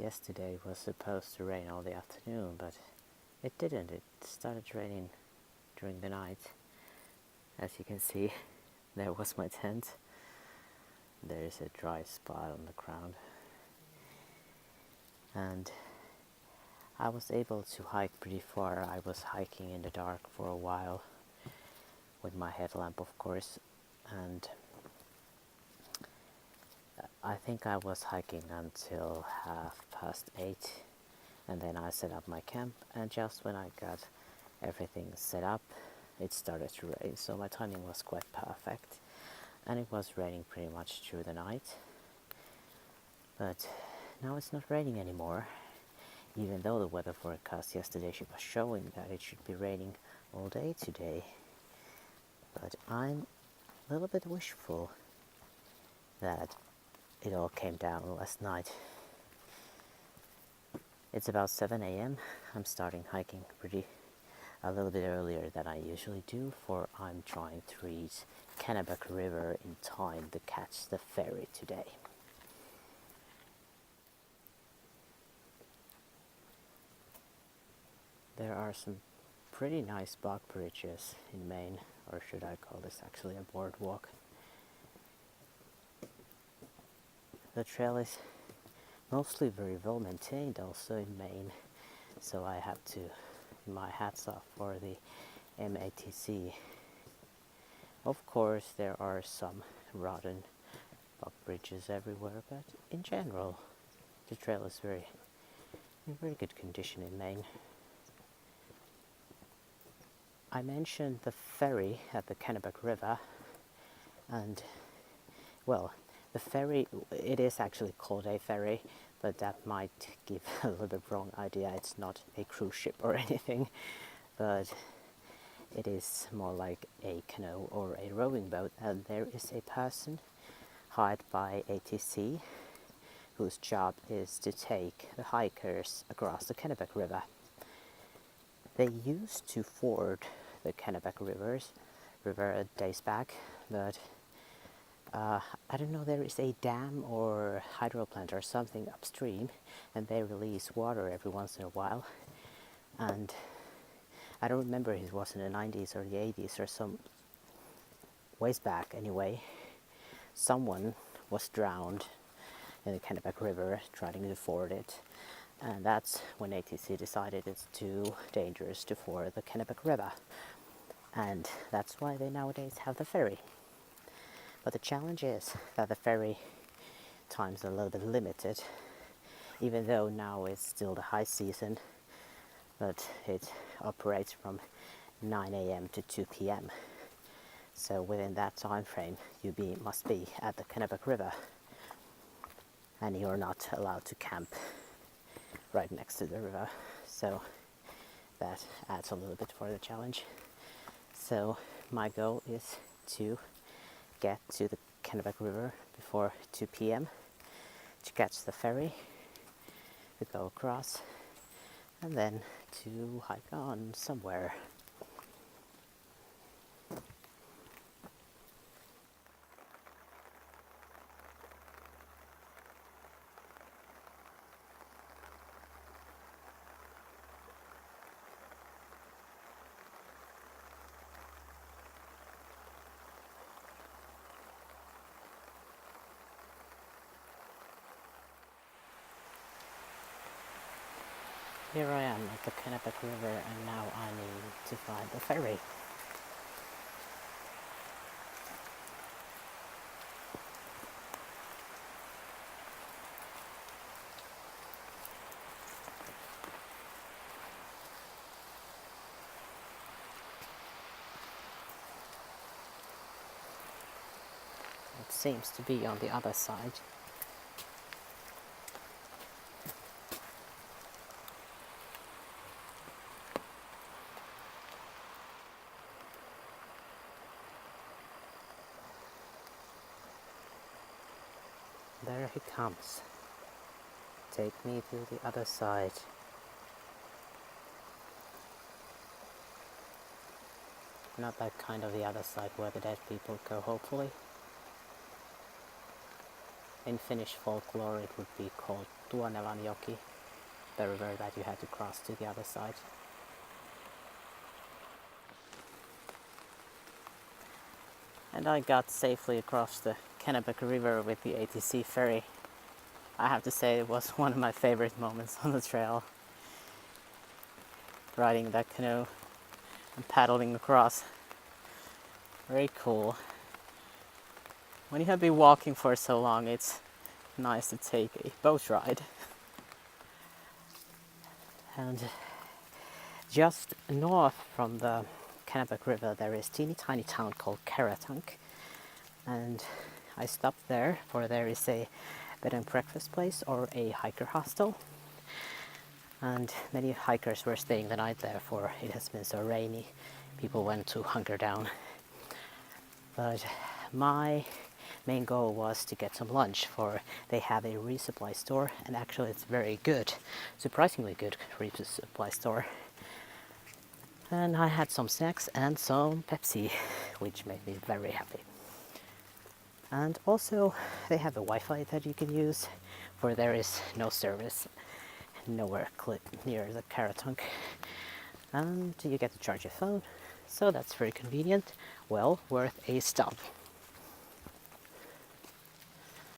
Yesterday was supposed to rain all the afternoon, but it didn't. It started raining during the night. As you can see, there was my tent. There is a dry spot on the ground. And I was able to hike pretty far. I was hiking in the dark for a while with my headlamp, of course, and I think I was hiking until 8:30, and then I set up my camp, and just when I got everything set up, it started to rain, so my timing was quite perfect, and it was raining pretty much through the night. But now it's not raining anymore, even though the weather forecast yesterday was showing that it should be raining all day today. But I'm a little bit wishful that it all came down last night. It's about 7 a.m. I'm starting hiking a little bit earlier than I usually do, for I'm trying to reach Kennebec River in time to catch the ferry today. There are some pretty nice bog bridges in Maine, or should I call this actually a boardwalk. The trail is mostly very well maintained also in Maine, so I have to my hats off for the MATC. Of course there are some rotten bog bridges everywhere, but in general the trail is in very good condition in Maine. I mentioned the ferry at the Kennebec River, and well, the ferry, it is actually called a ferry, but that might give a little bit wrong idea. It's not a cruise ship or anything, but it is more like a canoe or a rowing boat, and there is a person hired by ATC whose job is to take the hikers across the Kennebec River. They used to ford the Kennebec River days back, but I don't know, there is a dam or hydro plant or something upstream, and they release water every once in a while. And I don't remember if it was in the 90s or the 80s or some ways back anyway. Someone was drowned in the Kennebec River trying to ford it, and that's when ATC decided it's too dangerous to ford the Kennebec River, and that's why they nowadays have the ferry. But the challenge is that the ferry times are a little bit limited, even though now it's still the high season, but it operates from 9 a.m. to 2 p.m. So within that time frame, you must be at the Kennebec River, and you're not allowed to camp right next to the river. So that adds a little bit for the challenge. So my goal is to get to the Kennebec River before 2 p.m. to catch the ferry, to go across, and then to hike on somewhere. Here I am at the Kennebec River, and now I need to find the ferry. It seems to be on the other side. There he comes. Take me to the other side. Not that kind of the other side where the dead people go, hopefully. In Finnish folklore it would be called Tuonevanjoki, the river that you had to cross to the other side. And I got safely across the Kennebec River with the ATC ferry. I have to say it was one of my favorite moments on the trail. Riding that canoe and paddling across. Very cool. When you have been walking for so long, it's nice to take a boat ride. And just north from the Kennebec River there is a teeny tiny town called Karatunk, and I stopped there for there is a bed and breakfast place or a hiker hostel, and many hikers were staying the night there for it has been so rainy. People went to hunker down, but my main goal was to get some lunch, for they have a resupply store, and actually it's very good, surprisingly good resupply store. And I had some snacks and some Pepsi, which made me very happy. And also they have a Wi-Fi that you can use, for there is no service nowhere near the Karatunk, and you get to charge your phone, so that's very convenient, well worth a stop.